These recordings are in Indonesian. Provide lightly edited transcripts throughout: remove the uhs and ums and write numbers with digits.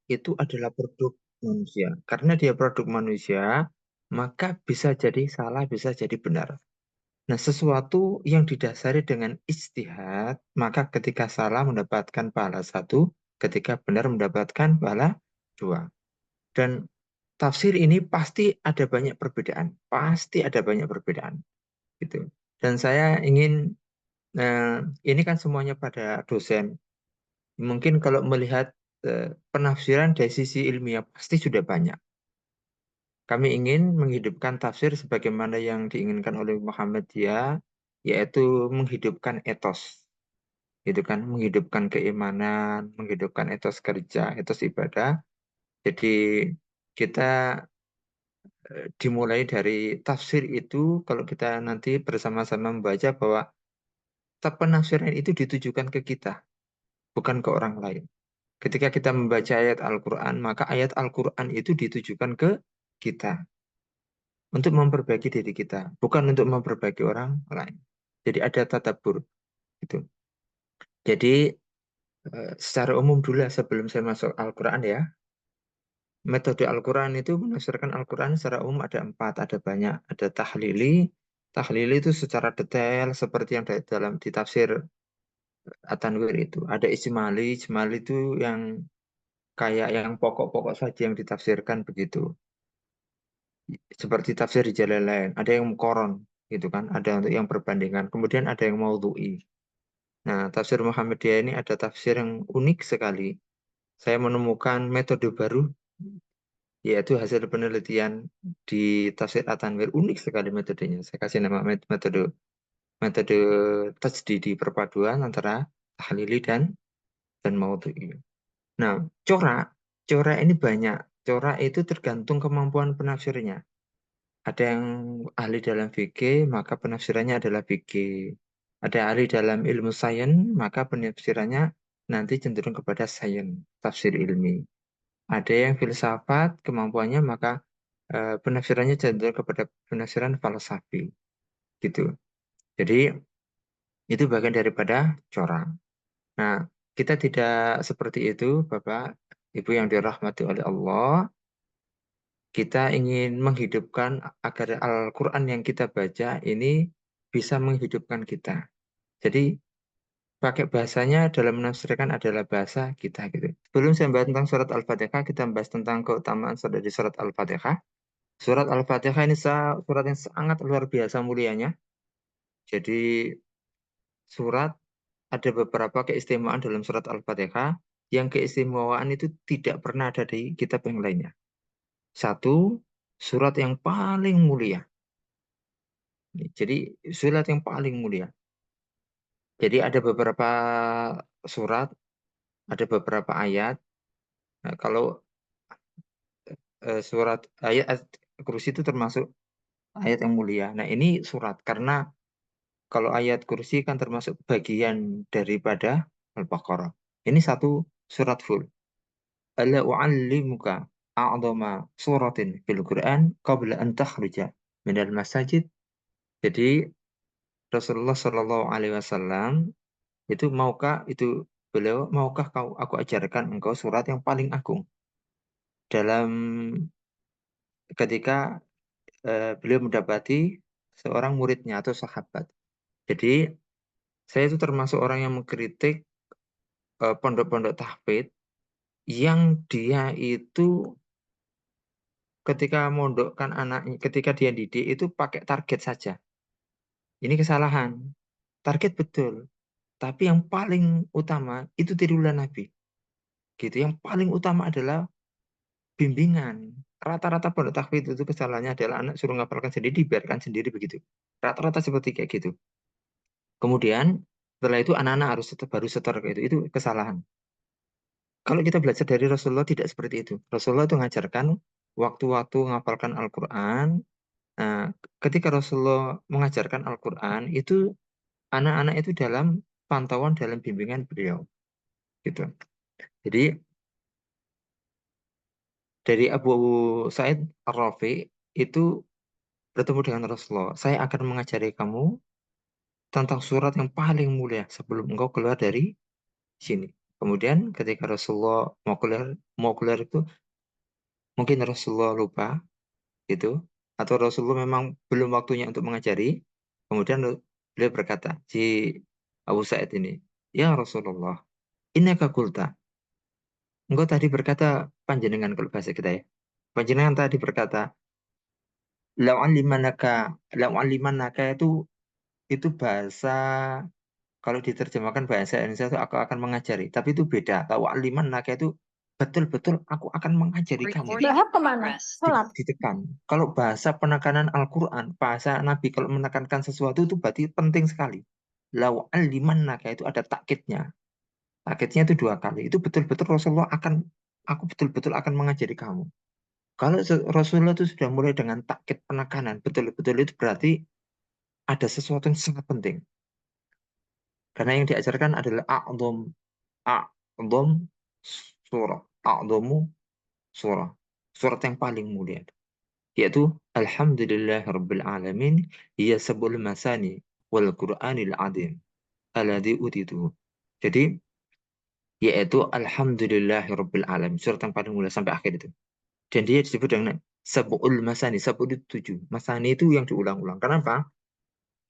itu adalah produk manusia. Karena dia produk manusia, maka bisa jadi salah, bisa jadi benar. Nah, sesuatu yang didasari dengan ijtihad, maka ketika salah mendapatkan pahala satu, ketika benar mendapatkan pahala dua. Dan tafsir ini pasti ada banyak perbedaan, pasti ada banyak perbedaan, gitu. Dan saya ingin, ini kan semuanya pada dosen. Mungkin kalau melihat penafsiran dari sisi ilmiah pasti sudah banyak. Kami ingin menghidupkan tafsir sebagaimana yang diinginkan oleh Muhammadiyah, yaitu menghidupkan etos, gitu kan, menghidupkan keimanan, menghidupkan etos kerja, etos ibadah. Jadi kita dimulai dari tafsir itu, kalau kita nanti bersama-sama membaca bahwa penafsiran itu ditujukan ke kita, bukan ke orang lain. Ketika kita membaca ayat Al-Quran, maka ayat Al-Quran itu ditujukan ke kita untuk memperbaiki diri kita, bukan untuk memperbaiki orang lain. Jadi ada tadabbur gitu. Jadi secara umum dulu ya, sebelum saya masuk Al-Quran ya, metode Al-Quran itu menafsirkan Al-Quran secara umum ada empat, ada banyak, ada tahlili. Tahlili itu secara detail seperti yang dalam di tafsir At-Tanwir itu. Ada ijmali, ijmali itu yang kayak yang pokok-pokok saja yang ditafsirkan begitu. Seperti tafsir Jalalain, ada yang mukoron gitu kan, ada untuk yang perbandingan, kemudian ada yang maudhu'i. Nah, tafsir Muhammadiyah ini ada tafsir yang unik sekali. Saya menemukan metode baru, yaitu hasil penelitian di tafsir At-Tanwir. Unik sekali metodenya. Saya kasih nama metode metode tajdidi, perpaduan antara tahlili dan maudhu'i. Nah, corak corak ini banyak. Corak itu tergantung kemampuan penafsirnya. Ada yang ahli dalam fikih, maka penafsirannya adalah fikih. Ada ahli dalam ilmu sains, maka penafsirannya nanti cenderung kepada sains, tafsir ilmi. Ada yang filsafat, kemampuannya, maka penafsirannya cenderung kepada penafsiran falsafi. Gitu. Jadi, itu bagian daripada corak. Nah, kita tidak seperti itu, Bapak, Ibu yang dirahmati oleh Allah. Kita ingin menghidupkan agar Al-Quran yang kita baca ini bisa menghidupkan kita. Jadi pakai bahasanya dalam menafsirkan adalah bahasa kita gitu. Sebelum saya bahas tentang surat Al-Fatihah, kita bahas tentang keutamaan dari surat Al-Fatihah. Surat Al-Fatihah ini surat yang sangat luar biasa mulianya. Jadi surat ada beberapa keistimewaan dalam surat Al-Fatihah yang keistimewaan itu tidak pernah ada di kitab yang lainnya. Satu, surat yang paling mulia. Jadi surat yang paling mulia. Jadi ada beberapa surat, ada beberapa ayat. Nah, kalau surat ayat kursi itu termasuk ayat yang mulia. Nah, ini surat karena kalau ayat kursi kan termasuk bagian daripada Al-Baqarah. Ini satu surat full. Ala u'allimuka a'dhama suratin fil Quran qabla an takhruja minal masajid. Jadi Rasulullah Shallallahu Alaihi Wasallam itu beliau maukah kau aku ajarkan engkau surat yang paling agung dalam ketika beliau mendapati seorang muridnya atau sahabat. Jadi saya itu termasuk orang yang mengkritik pondok-pondok tahfidz yang dia itu ketika mondokkan anaknya, ketika dia didik itu pakai target saja. Ini kesalahan. Target betul, tapi yang paling utama itu tirulah Nabi. Gitu. Yang paling utama adalah bimbingan. Rata-rata pondok tahfidz itu kesalahannya adalah anak suruh ngapalkan sendiri, dibiarkan sendiri begitu. Rata-rata seperti kayak gitu. Kemudian setelah itu anak-anak harus baru setor kayak itu kesalahan. Kalau kita belajar dari Rasulullah tidak seperti itu. Rasulullah itu mengajarkan waktu-waktu menghafalkan Al-Quran. Nah, ketika Rasulullah mengajarkan Al-Quran itu anak-anak itu dalam pantauan dalam bimbingan beliau. Gitu. Jadi dari Abu Sa'id Ar-Rafi itu bertemu dengan Rasulullah. Saya akan mengajari kamu tentang surat yang paling mulia sebelum engkau keluar dari sini. Kemudian ketika Rasulullah mau keluar itu mungkin Rasulullah lupa gitu, atau Rasulullah memang belum waktunya untuk mengajari. Kemudian beliau berkata, si Abu Sa'id ini, ya Rasulullah, innaka qulta. Engkau tadi berkata, panjenengan kalau bahasa kita ya. Panjenengan tadi berkata, la'allimanaka, la'allimanaka itu bahasa, kalau diterjemahkan bahasa Indonesia itu aku akan mengajari. Tapi itu beda. La'allimanaka itu betul-betul aku akan mengajari kamu. Bahap kemana? Sholat. Ditekan. Kalau bahasa penekanan Al-Quran, bahasa Nabi kalau menekankan sesuatu itu berarti penting sekali. La'allimannaka itu ada takkitnya. Takkitnya itu 2 kali. Itu betul-betul Rasulullah aku betul-betul akan mengajari kamu. Kalau Rasulullah itu sudah mulai dengan takkit penekanan, betul-betul itu berarti ada sesuatu yang sangat penting. Karena yang diajarkan adalah a'dham surah. A'dhamu surah. Surat yang paling mulia. Yaitu Alhamdulillahirabbil alamin hiya sabul masani wal Qur'anil azim alladzi utitu. Jadi yaitu Alhamdulillahirabbil alamin, surat yang paling mulia sampai akhir itu. Dan dia disebut dengan sabul masani, sabul itu 7. Masani itu yang diulang-ulang. Kenapa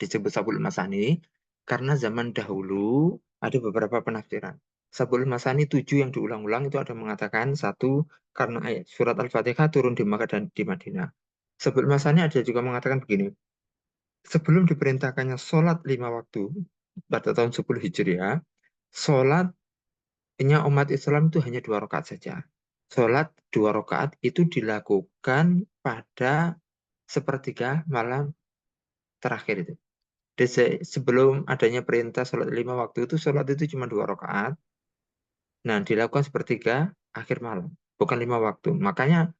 disebut sabul masani? Karena zaman dahulu ada beberapa penafsiran. Sabul masani 7 yang diulang-ulang itu ada mengatakan satu karena ayat surat Al-Fatihah turun di Makkah dan di Madinah. Sabul masani ada juga mengatakan begini, sebelum diperintahkannya sholat 5 waktu pada tahun 10 Hijriah, sholatnya umat Islam itu hanya 2 rakaat saja. Sholat 2 rakaat itu dilakukan pada sepertiga malam terakhir itu. Jadi sebelum adanya perintah sholat 5 waktu itu, sholat itu cuma 2 rakaat. Nah, dilakukan sepertiga akhir malam, bukan 5 waktu. Makanya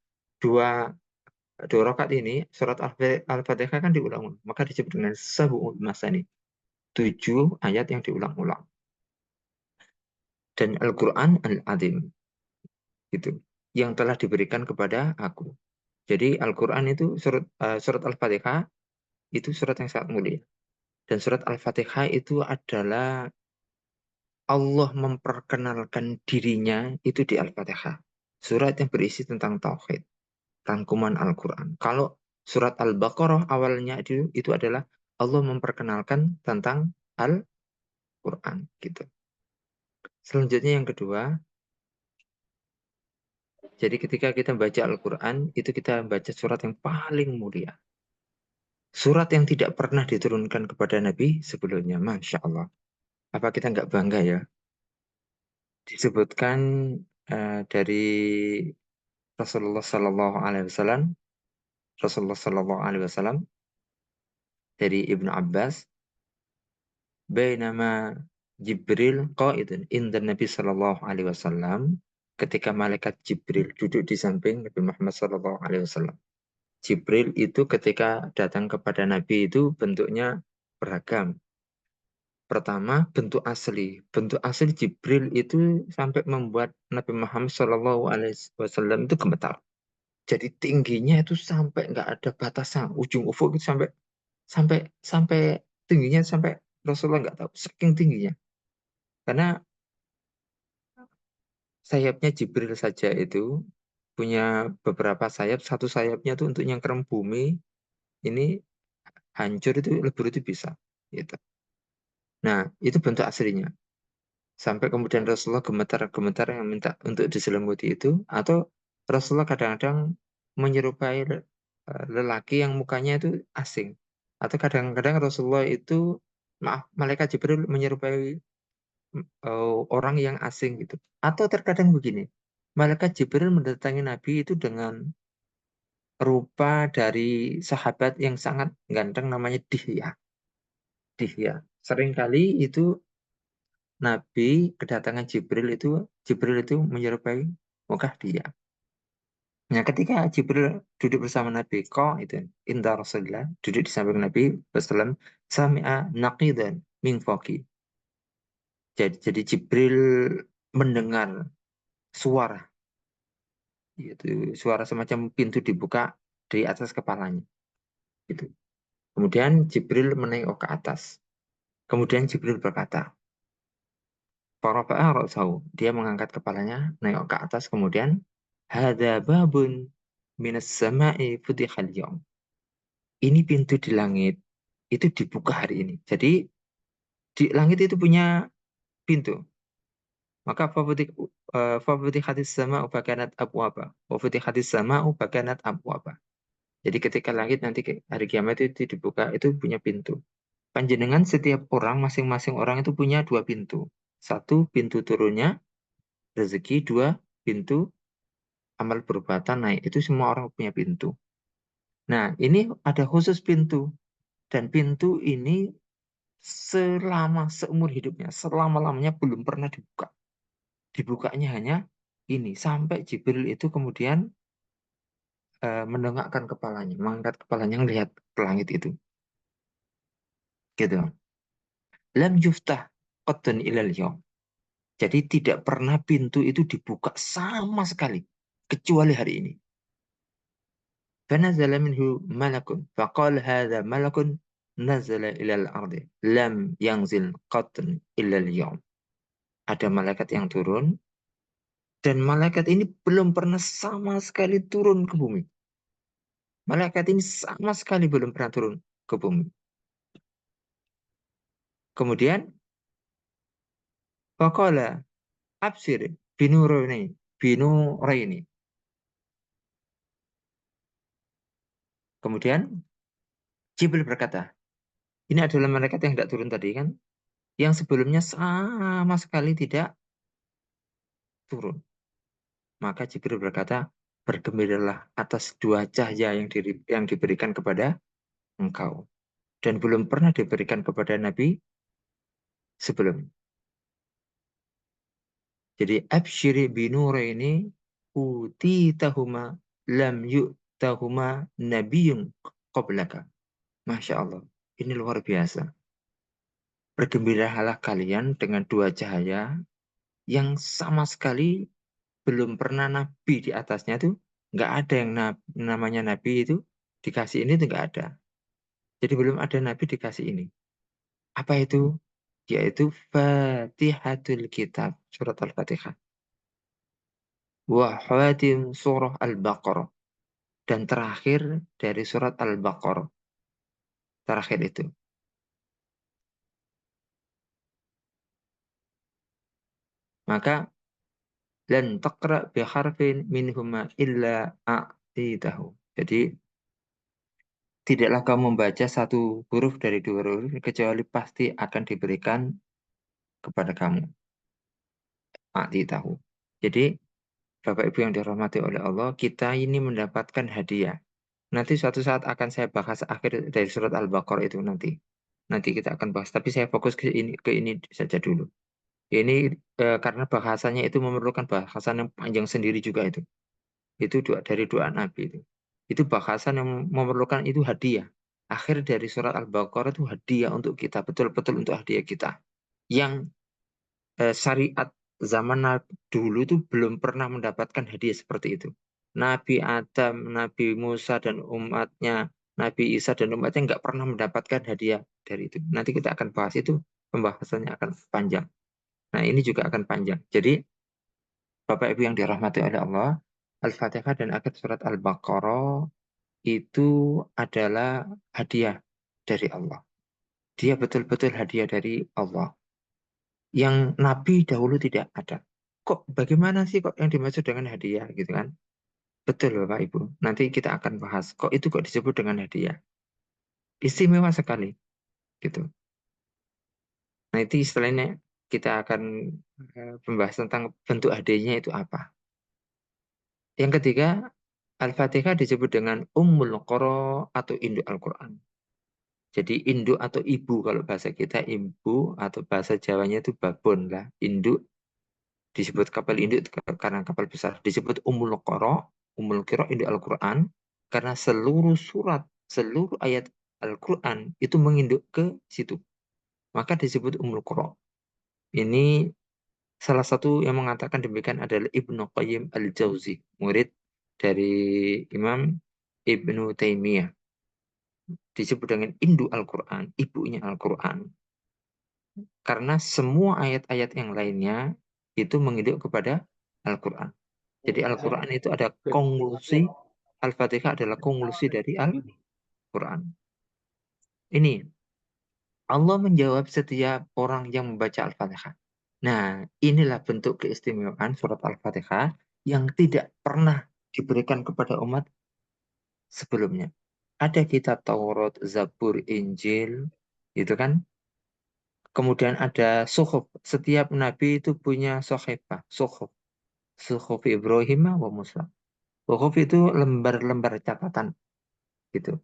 dua dua rakaat ini surat Al-Fatihah kan diulang-ulang, maka disebut dengan sab'ul masani. 7 ayat yang diulang-ulang. Dan Al-Quran Al-Azim gitu, yang telah diberikan kepada aku. Jadi Al-Quran itu surat Al-Fatihah itu surat yang sangat mulia. Dan surat Al-Fatihah itu adalah Allah memperkenalkan dirinya itu di Al-Fatihah. Surat yang berisi tentang tauhid, rangkuman Al-Quran. Kalau surat Al-Baqarah awalnya itu adalah Allah memperkenalkan tentang Al-Quran gitu. Selanjutnya yang kedua, jadi ketika kita baca Al-Quran, itu kita baca surat yang paling mulia. Surat yang tidak pernah diturunkan kepada Nabi sebelumnya. Masya Allah. Apa kita nggak bangga ya? Disebutkan dari Rasulullah Sallallahu Alaihi Wasallam, Rasulullah Sallallahu Alaihi Wasallam dari Ibnu Abbas, Bainama Jibril qaidun inda Nabi Sallallahu Alaihi Wasallam, ketika malaikat Jibril duduk di samping Nabi Muhammad Sallallahu Alaihi Wasallam. Jibril itu ketika datang kepada Nabi itu bentuknya beragam. Pertama, bentuk asli. Bentuk asli Jibril itu sampai membuat Nabi Muhammad SAW itu gemetar. Jadi tingginya itu sampai nggak ada batasan. Ujung ufuk itu sampai sampai sampai tingginya sampai Rasulullah nggak tahu saking tingginya. Karena sayapnya Jibril saja itu punya beberapa sayap. Satu sayapnya itu untuk nyengkeram bumi ini hancur itu lebur itu bisa. Gitu. Nah, itu bentuk aslinya. Sampai kemudian Rasulullah gemetar-gemetar yang minta untuk diselimuti itu, atau Rasulullah kadang-kadang menyerupai lelaki yang mukanya itu asing, atau kadang-kadang Rasulullah itu, maaf, malaikat Jibril menyerupai orang yang asing gitu, atau terkadang begini, malaikat Jibril mendatangi Nabi itu dengan rupa dari sahabat yang sangat ganteng namanya Dihya. Dihya seringkali itu Nabi kedatangan Jibril itu menyerupai muka dia. Nah, ketika Jibril duduk bersama Nabi, kok itu inta Rasulullah duduk di samping Nabi Wasallam, sami'a naqidan min fawqi. Jadi Jibril mendengar suara, yaitu suara semacam pintu dibuka di atas kepalanya. Gitu. Kemudian Jibril menengok ke atas. Kemudian Jibril berkata, Farafa'a ra'sahu. Dia mengangkat kepalanya, nengok ke atas, kemudian hadza babun minas sama'i futihal yaum. Ini pintu di langit itu dibuka hari ini. Jadi di langit itu punya pintu. Maka fafutihatis sama'u fakanat abwaba. Wafutihatis sama'u fakanat abwaba. Jadi ketika langit nanti hari kiamat itu dibuka, itu punya pintu. Panjenengan setiap orang, masing-masing orang itu punya dua pintu. Satu pintu turunnya rezeki, dua pintu amal perbuatan naik. Itu semua orang punya pintu. Nah, ini ada khusus pintu. Dan pintu ini selama seumur hidupnya, selama-lamanya belum pernah dibuka. Dibukanya hanya ini. Sampai Jibril itu kemudian mendongakkan kepalanya, mengangkat kepalanya, melihat ke langit itu. Gitu. Lam yuftah qattun ilal yaum. Jadi tidak pernah pintu itu dibuka sama sekali. Kecuali hari ini. فنزل منه ملك فقال هذا ملك نزل إلى الأرض لم ينزل قط إلا اليوم. Ada malaikat yang turun dan malaikat ini belum pernah sama sekali turun ke bumi. Malaikat ini sama sekali belum pernah turun ke bumi. Kemudian faqala absir binuraini. Kemudian Jibril berkata, ini adalah malaikat yang tidak turun tadi kan, yang sebelumnya sama sekali tidak turun. Maka Jibril berkata, bergembiralah atas dua cahaya yang diberikan kepada engkau. Dan belum pernah diberikan kepada Nabi sebelum. Jadi, absyiri binuraini utitahuma lam yu'tahuma nabiyun qablaka. Masya Allah, ini luar biasa. Bergembiralah kalian dengan dua cahaya yang sama sekali belum pernah nabi di atasnya tuh, nggak ada yang namanya nabi itu dikasih ini tuh nggak ada. Jadi belum ada nabi dikasih ini. Apa itu? Yaitu Fatihatul Kitab, surat Al-Fatihah. Wa khawatim surah Al-Baqarah. Dan terakhir dari surat Al-Baqarah. Terakhir itu. Maka lan taqra bi harfin minhuma illa a'titahu. Jadi tidaklah kamu membaca satu huruf dari dua huruf kecuali pasti akan diberikan kepada kamu. A'titahu. Jadi Bapak Ibu yang dirahmati oleh Allah, kita ini mendapatkan hadiah. Nanti suatu saat akan saya bahas akhir dari surat Al-Baqarah itu nanti. Nanti kita akan bahas. Tapi saya fokus ke ini saja dulu. Ini karena bahasanya itu memerlukan bahasan yang panjang sendiri juga itu. Itu dari doa Nabi itu. Itu bahasan yang memerlukan itu hadiah. Akhir dari surat Al-Baqarah itu hadiah untuk kita. Betul-betul untuk hadiah kita. Yang syariat zaman dulu itu belum pernah mendapatkan hadiah seperti itu. Nabi Adam, Nabi Musa dan umatnya, Nabi Isa dan umatnya nggak pernah mendapatkan hadiah dari itu. Nanti kita akan bahas itu, pembahasannya akan panjang. Nah ini juga akan panjang. Jadi Bapak Ibu yang dirahmati oleh Allah, Al-Fatihah dan akhir surat Al-Baqarah itu adalah hadiah dari Allah. Dia betul-betul hadiah dari Allah. Yang Nabi dahulu tidak ada. Kok bagaimana sih kok yang dimaksud dengan hadiah gitu kan? Betul Bapak Ibu. Nanti kita akan bahas kok itu kok disebut dengan hadiah. Istimewa sekali gitu. Nah itu istilahnya kita akan membahas tentang bentuk hadiahnya itu apa. Yang ketiga, Al-Fatihah disebut dengan Ummul Qura atau induk Al-Quran. Jadi induk atau ibu kalau bahasa kita ibu atau bahasa Jawanya itu babon lah. Induk disebut kapal induk karena kapal besar. Disebut Ummul Qura induk Al-Quran karena seluruh surat, seluruh ayat Al-Quran itu menginduk ke situ. Maka disebut Ummul Qura. Ini salah satu yang mengatakan demikian adalah Ibnu Qayyim Al-Jauzi, murid dari Imam Ibnu Taimiyah. Disebut dengan induk Al-Quran, ibunya Al-Quran. Karena semua ayat-ayat yang lainnya itu menginduk kepada Al-Quran. Jadi Al-Quran itu ada konklusi, Al-Fatihah adalah konklusi dari Al-Quran. Ini, Allah menjawab setiap orang yang membaca Al-Fatihah. Nah, inilah bentuk keistimewaan surat Al-Fatihah yang tidak pernah diberikan kepada umat sebelumnya. Ada kitab Taurat, Zabur, Injil, gitu kan? Kemudian ada suhuf. Setiap nabi itu punya sohifah, suhuf. Suhuf Ibrahim wa Musa. Suhuf itu lembar-lembar catatan, gitu.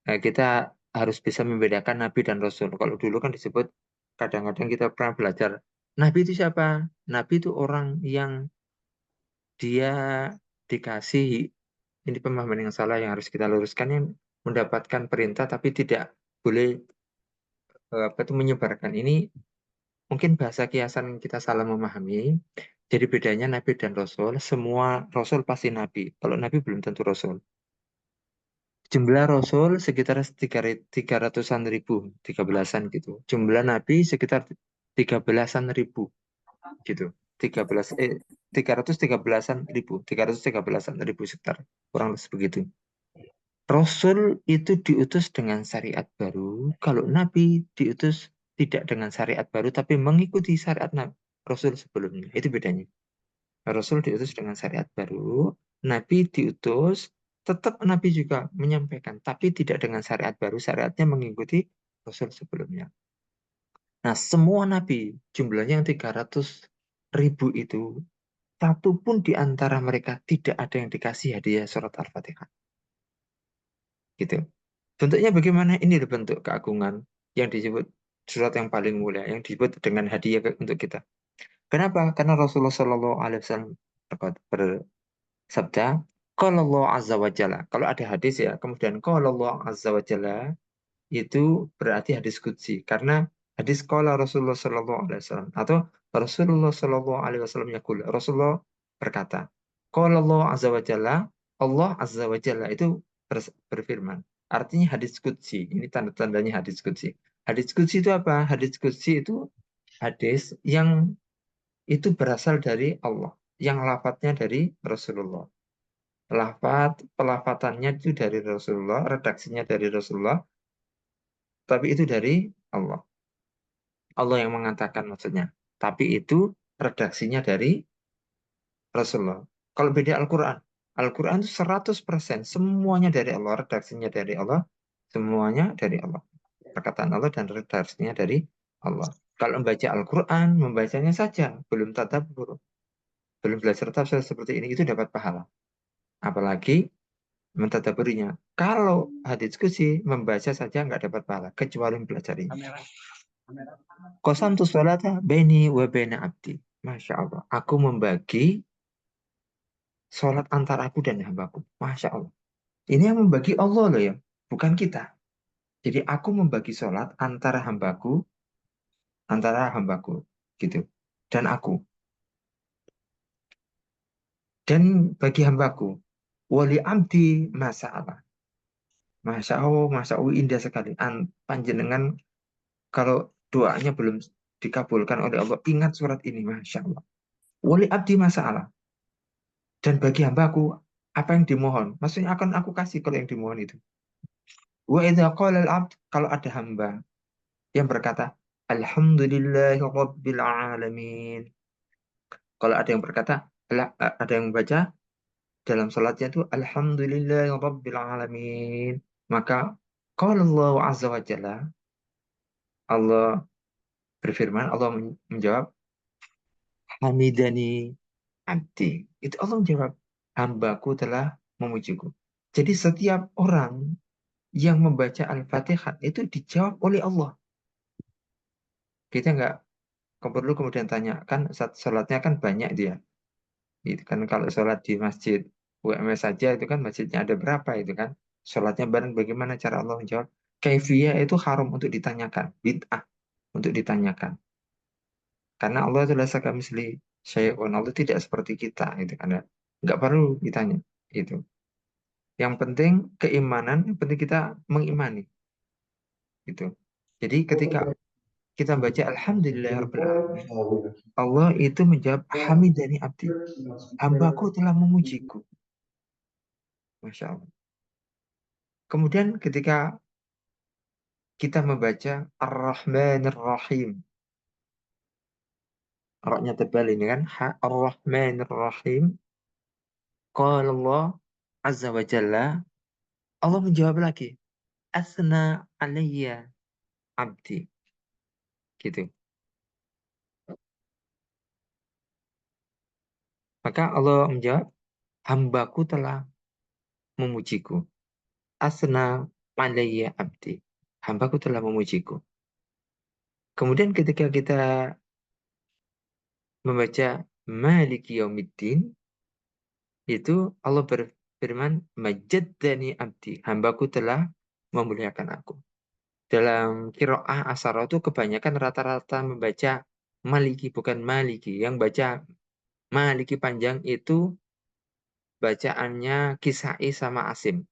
Nah, kita harus bisa membedakan nabi dan rasul. Kalau dulu kan disebut, kadang-kadang kita pernah belajar, nabi itu siapa? Nabi itu orang yang dia dikasih, ini pemahaman yang salah yang harus kita luruskan, yang mendapatkan perintah tapi tidak boleh apa itu menyebarkan. Ini mungkin bahasa kiasan kita salah memahami. Jadi bedanya nabi dan rasul, semua rasul pasti nabi. Kalau nabi belum tentu rasul. Jumlah rasul sekitar 300-an ribu, 13-an gitu. Jumlah nabi sekitar 13-an ribu gitu. 13 313-an ribu, 313-an ribu sekitar, kurang lebih begitu. Rasul itu diutus dengan syariat baru. Kalau Nabi diutus tidak dengan syariat baru, tapi mengikuti syariat Rasul sebelumnya. Itu bedanya. Rasul diutus dengan syariat baru. Nabi diutus, tetap Nabi juga menyampaikan, tapi tidak dengan syariat baru. Syariatnya mengikuti Rasul sebelumnya. Nah, semua Nabi, jumlahnya yang 300 ribu itu, satu pun di antara mereka tidak ada yang dikasih hadiah surat Al-Fatihah. Gitu. Bentuknya bagaimana? Ini loh bentuk keagungan yang disebut surat yang paling mulia, yang disebut dengan hadiah untuk kita. Kenapa? Karena Rasulullah Shallallahu Alaihi Wasallam bersabda, kalau Allah Azza wa Jalla, kalau ada hadis ya, kemudian kalau Allah Azza wa Jalla itu berarti hadis qudsi, karena hadis qala Rasulullah Shallallahu Alaihi Wasallam atau Rasulullah Shallallahu Alaihi Wasallam yaqul, Rasulullah berkata, qala Allah Azza wa Jalla, Allah Azza wa Jalla itu berfirman. Artinya hadis qudsi. Ini tanda-tandanya hadis qudsi. Hadis qudsi itu apa? Hadis qudsi itu hadis yang itu berasal dari Allah, yang lafadznya dari Rasulullah. Pelafatannya itu dari Rasulullah, redaksinya dari Rasulullah, tapi itu dari Allah. Allah yang mengatakan maksudnya. Tapi itu redaksinya dari Rasulullah. Kalau beda Al-Quran, Al-Quran itu 100% semuanya dari Allah, redaksinya dari Allah, semuanya dari Allah. Perkataan Allah dan redaksinya dari Allah. Kalau membaca Al-Quran, membacanya saja, belum tadabbur, belum belajar tafsir seperti ini, itu dapat pahala. Apalagi mentadaburinya. Kalau hadis qudsi, membaca saja nggak dapat pahala, kecuali mempelajarinya. Qasamtu sholata baini wa baina abdi. Masya Allah. Aku membagi sholat antara aku dan hambaku. Masya Allah. Ini yang membagi Allah loh ya. Bukan kita. Jadi aku membagi sholat antara hambaku. Gitu. Dan aku. Dan bagi hambaku. Wali abdi masalah. Masya Allah indah sekali. Panjenengan kalau doanya belum dikabulkan oleh Allah, ingat surat ini. Masya Allah. Wali abdi masalah. Dan bagi hambaku, apa yang dimohon, maksudnya akan aku kasih kalau yang dimohon itu. Wa idza qala al-abd, kalau ada hamba yang berkata, Alhamdulillahi Rabbil Alamin. Kalau ada yang berkata, ada yang membaca dalam salatnya itu, Alhamdulillahi Rabbil Alamin. Maka, kalau Allah Azza wa Jalla, Allah berfirman, Allah menjawab, Hamidani abdi. Itu Allah menjawab, hambaku telah memujiku. Jadi setiap orang yang membaca Al-Fatihah itu dijawab oleh Allah. Kita nggak perlu kemudian tanya, kan sholatnya kan banyak dia. Itu kan kalau sholat di masjid UMS saja itu kan masjidnya ada berapa itu kan. Sholatnya bareng bagaimana cara Allah menjawab. Kaifiyah itu haram untuk ditanyakan. Bid'ah untuk ditanyakan. Karena Allah adalah sakamisli syai'un. Allah tidak seperti kita. Itu kan. Nggak perlu ditanya. Itu. Yang penting keimanan, yang penting kita mengimani. Gitu. Jadi ketika kita baca Alhamdulillahirabbil alamin, Allah itu menjawab hamidani abdi. Hambaku telah memujiku. Masya Allah. Kemudian ketika kita membaca Ar-Rahmanir Rahim, roknya tebal ini kan, Ar-Rahmanir Rahim, qala Allah Azza wa Jalla, Allah menjawab lagi, Asna alayya abdi. Gitu. Maka Allah menjawab, hambaku telah memujiku. Asna alayya abdi. Hambaku telah memujiku. Kemudian ketika kita membaca Maliki Yaumiddin, itu Allah berfirman, Majaddani abdi. Hambaku telah memuliakan aku. Dalam kiroah asar itu kebanyakan rata-rata membaca Maliki, bukan Maliki. Yang baca Maliki panjang itu bacaannya Kisai sama Asim.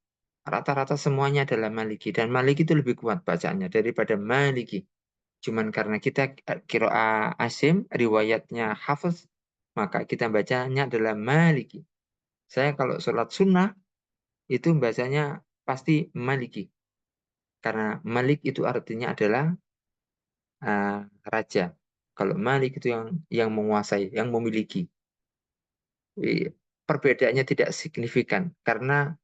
Rata-rata semuanya adalah Maliki. Dan Maliki itu lebih kuat bacaannya daripada Maliki. Cuman karena kita kiroah Asim, riwayatnya Hafiz, maka kita bacanya adalah Maliki. Saya kalau sholat sunnah, itu bacanya pasti Maliki. Karena Malik itu artinya adalah uh, raja. Kalau Malik itu yang menguasai, yang memiliki. Perbedaannya tidak signifikan karena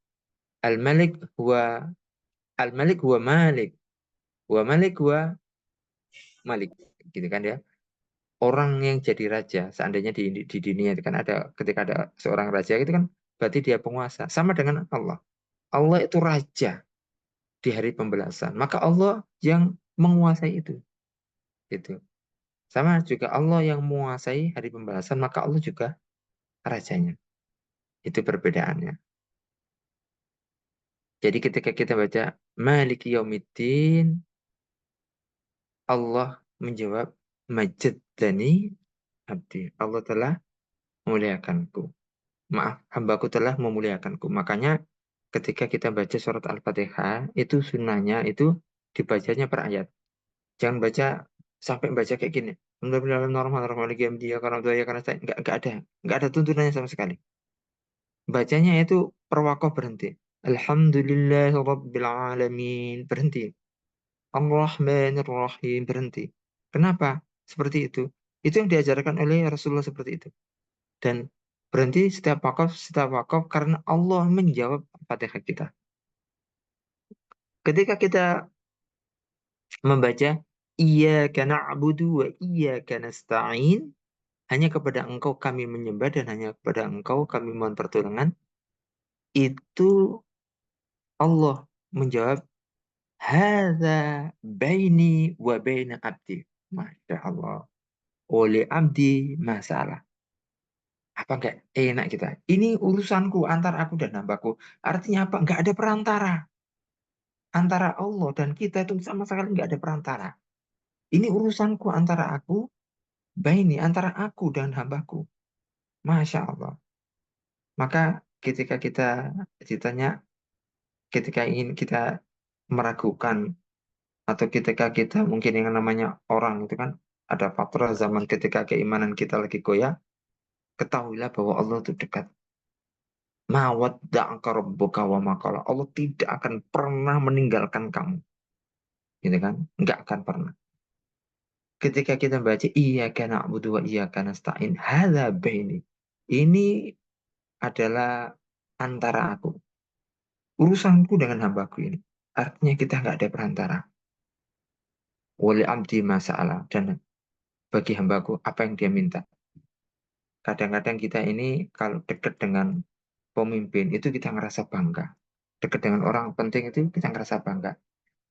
Al-Malik huwa Al-Malik huwa Malik, huwa Malik huwa Malik, gitu kan ya. Orang yang jadi raja, seandainya di dunia itu kan ada, ketika ada seorang raja itu kan berarti dia penguasa. Sama dengan Allah. Allah itu raja di hari pembalasan. Maka Allah yang menguasai itu. Gitu. Sama juga Allah yang menguasai hari pembalasan, maka Allah juga rajanya. Itu perbedaannya. Jadi ketika kita baca Maliki Yaumiddin, Allah menjawab Majaddani abdi. Allah telah memuliakanku. Maaf, hambaku telah memuliakanku. Makanya ketika kita baca surat Al-Fatihah, itu sunnahnya itu dibacanya per ayat. Jangan baca sampai baca kayak gini. Alhamdulillah normal normal dia karena saya karena saya nggak ada tuntunannya sama sekali. Bacanya itu per wakaf berhenti. Alhamdulillahirabbil alamin berhenti. Ar-Rahmanir-Rahim berhenti. Kenapa? Seperti itu. Itu yang diajarkan oleh Rasulullah seperti itu. Dan berhenti setiap wakaf karena Allah menjawab Fatihah kita. Ketika kita membaca Iyyaka na'budu wa iyyaka nasta'in, hanya kepada Engkau kami menyembah dan hanya kepada Engkau kami mohon pertolongan, itu Allah menjawab Hadza baini wa baina abdi. Masya Allah. Oleh abdi masalah. Apa enggak enak kita? Ini urusanku antara aku dan hambaku. Artinya apa? Enggak ada perantara. Antara Allah dan kita itu sama sekali enggak ada perantara. Ini urusanku antara aku, baini, antara aku dan hambaku. Masya Allah. Maka ketika kita ditanya, ketika ingin kita meragukan, atau ketika kita mungkin yang namanya orang itu kan, ada faktor zaman ketika keimanan kita lagi goyah, ketahuilah bahwa Allah itu dekat. Mawadda'aka rabbuka wa ma qala. Allah tidak akan pernah meninggalkan kamu. Gitu kan? Enggak akan pernah. Ketika kita baca iyyaka na'budu wa iyyaka nasta'in, hadza baini. Ini adalah antara aku. Urusanku dengan hambaku ini. Artinya kita nggak ada perantara. Wali abdi masalah. Dan bagi hambaku, apa yang dia minta. Kadang-kadang kita ini kalau dekat dengan pemimpin, itu kita ngerasa bangga. Dekat dengan orang penting itu kita ngerasa bangga.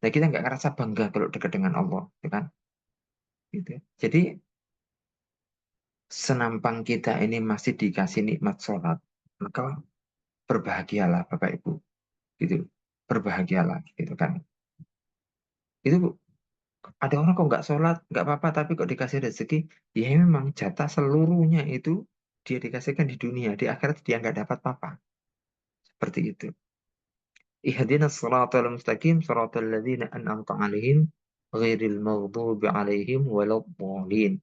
Nah, kita nggak ngerasa bangga kalau dekat dengan Allah, ya kan? Gitu. Jadi, senampang kita ini masih dikasih nikmat sholat, maka berbahagialah Bapak Ibu, gitu. Berbahagialah, gitu kan? Itu ada orang kok nggak sholat, nggak apa-apa, tapi kok dikasih rezeki, ya memang jatah seluruhnya itu dia dikasihkan di dunia, di akhirat dia nggak dapat apa-apa. Seperti itu. Ihdinas shiratal mustaqim, shiratal ladzina an'amta 'alaihim ghairil maghdubi alaihim waladdallin.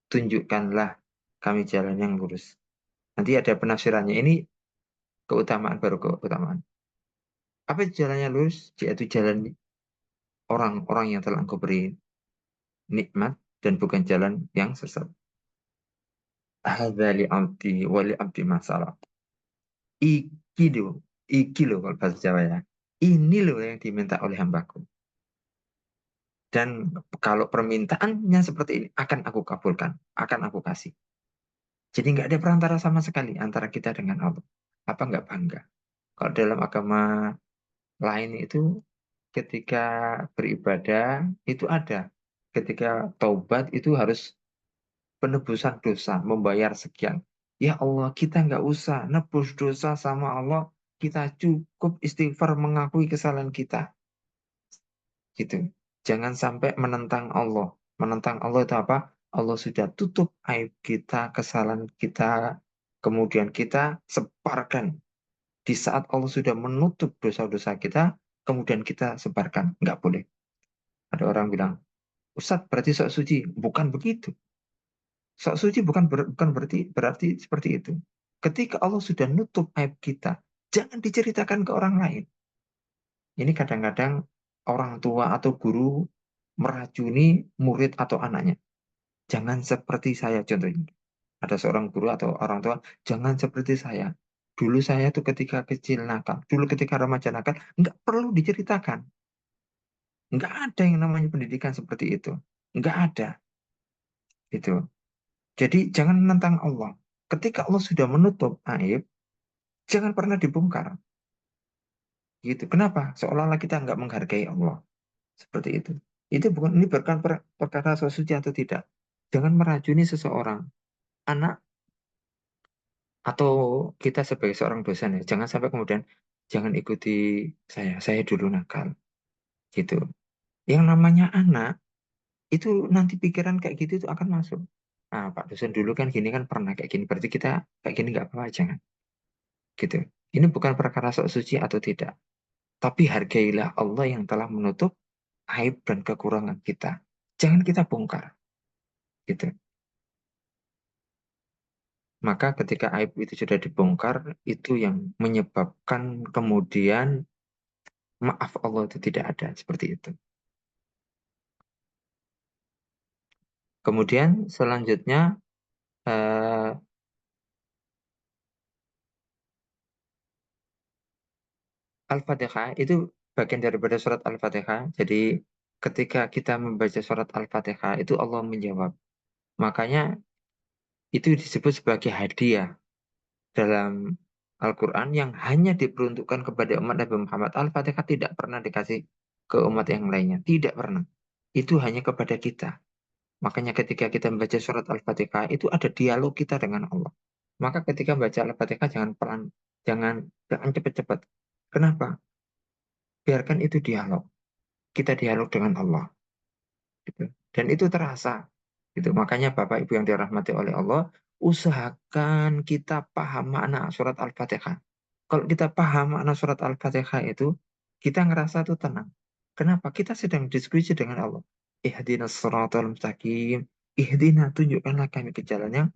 Tunjukkanlah kami jalan yang lurus. Nanti ada penafsirannya. Ini keutamaan, baru keutamaan. Apa itu jalannya lurus? Yaitu jalan orang-orang yang telah engkau beri nikmat dan bukan jalan yang sesat. Hadza li abdi wa li abdi masalah. Iki loh, iki loh kalau bahasa Jawa ya. Ini loh yang diminta oleh hambaku. Dan kalau permintaannya seperti ini, akan aku kabulkan, akan aku kasih. Jadi nggak ada perantara sama sekali antara kita dengan Allah. Apa nggak bangga? Kalau dalam agama lain itu ketika beribadah itu ada. Ketika taubat itu harus penebusan dosa, membayar sekian. Ya Allah, kita nggak usah nebus dosa sama Allah. Kita cukup istighfar mengakui kesalahan kita. Gitu. Jangan sampai menentang Allah. Menentang Allah itu apa? Allah sudah tutup aib kita, kesalahan kita, kemudian kita sebarkan. Di saat Allah sudah menutup dosa-dosa kita, kemudian kita sebarkan. Nggak boleh. Ada orang bilang, Ustadz berarti sok suci. Bukan begitu. Sok suci bukan berarti seperti itu. Ketika Allah sudah nutup aib kita, jangan diceritakan ke orang lain. Ini kadang-kadang orang tua atau guru meracuni murid atau anaknya. Jangan seperti saya contohnya. Ada seorang guru atau orang tua, jangan seperti saya. Dulu saya tuh ketika kecil nakal, dulu ketika remaja nakal, nggak perlu diceritakan. Nggak ada yang namanya pendidikan seperti itu. Nggak ada. Gitu. Jadi jangan menentang Allah. Ketika Allah sudah menutup aib, jangan pernah dibongkar. Gitu. Kenapa? Seolah-olah kita nggak menghargai Allah. Seperti itu. Itu bukan ini bukan perkara suci atau tidak. Jangan meracuni seseorang. Anak atau kita sebagai seorang dosen ya, jangan sampai kemudian jangan ikuti saya dulu nakal. Gitu. Yang namanya anak, itu nanti pikiran kayak gitu itu akan masuk. Ah, Pak dosen dulu kan gini kan pernah kayak gini. Berarti kita kayak gini nggak apa-apa, jangan. Gitu. Ini bukan perkara sok suci atau tidak. Tapi hargailah Allah yang telah menutup aib dan kekurangan kita. Jangan kita bongkar. Gitu. Maka ketika aib itu sudah dibongkar, itu yang menyebabkan kemudian maaf Allah itu tidak ada. Seperti itu. Kemudian selanjutnya eh, Al-Fatihah itu bagian daripada surat Al-Fatihah. Jadi ketika kita membaca surat Al-Fatihah itu Allah menjawab. Makanya itu disebut sebagai hadiah dalam Al-Quran yang hanya diperuntukkan kepada umat Nabi Muhammad. Al-Fatihah tidak pernah dikasih ke umat yang lainnya. Tidak pernah. Itu hanya kepada kita. Makanya ketika kita membaca surat Al-Fatihah itu ada dialog kita dengan Allah. Maka ketika membaca Al-Fatihah jangan pelan, jangan cepat-cepat. Kenapa? Biarkan itu dialog. Kita dialog dengan Allah. Gitu. Dan itu terasa. Gitu. Makanya Bapak Ibu yang dirahmati oleh Allah, usahakan kita paham makna surat Al-Fatihah. Kalau kita paham makna surat Al-Fatihah itu, kita ngerasa tuh tenang. Kenapa? Kita sedang diskusi dengan Allah. Ihdinas siratal mustaqim. Ihdina, tunjukkanlah kami ke jalan yang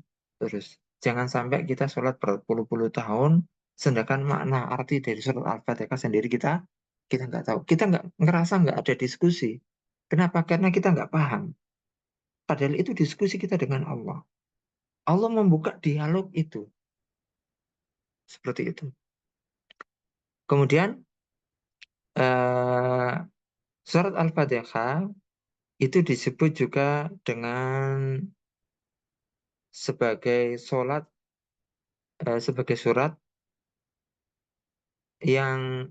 lurus. Jangan sampai kita sholat berpuluh-puluh tahun, sedangkan makna arti dari surat Al-Fatihah sendiri kita nggak tahu. Kita nggak ngerasa nggak ada diskusi. Kenapa? Karena kita nggak paham. Padahal itu diskusi kita dengan Allah. Allah membuka dialog itu. Seperti itu. Kemudian, eh, surat Al-Fatihah itu disebut juga dengan sebagai solat, sebagai surat yang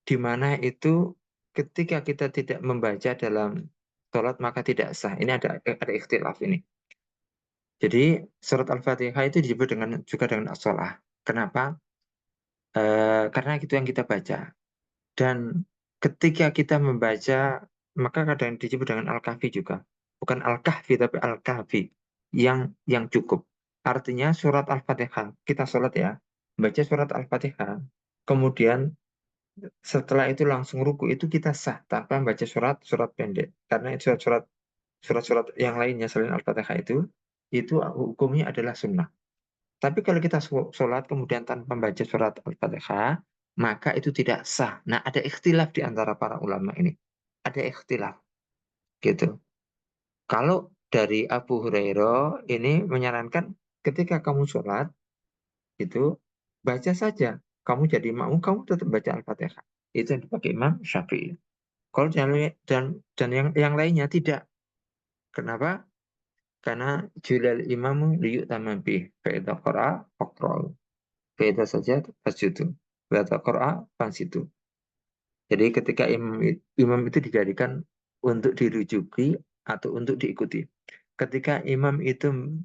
dimana itu ketika kita tidak membaca dalam solat maka tidak sah. Ini ada ikhtilaf ini. Jadi surat Al-Fatihah itu disebut juga dengan as-sholah. Kenapa? Karena itu yang kita baca. Dan ketika kita membaca, maka kadang disebut dengan Al-Kahfi juga. Bukan Al-Kahfi, tapi Al-Kahfi. Yang cukup. Artinya surat Al-Fatihah. Kita sholat ya. Baca surat Al-Fatihah. Kemudian Setelah itu langsung ruku, itu kita sah tanpa baca surat-surat pendek. Karena surat-surat yang lainnya selain Al-Fatihah itu hukumnya adalah sunnah. Tapi kalau kita sholat kemudian tanpa baca surat Al-Fatihah, maka itu tidak sah. Nah, ada ikhtilaf di antara para ulama ini. Ada ikhtilaf, gitu. Kalau dari Abu Hurairah ini menyarankan ketika kamu sholat, itu baca saja. Kamu jadi makmum, kamu tetap baca Al-Fatihah. Itu yang dipakai Imam Syafi'i. Kalau dan yang lainnya tidak. Kenapa? Karena julal imamu liyuk tamabih. Fa'idha qara'a faqra'u. Fa'idha saja fasjudu. Fa'idha qara'a fansitu. Jadi ketika imam itu dijadikan untuk dirujuki atau untuk diikuti. Ketika imam itu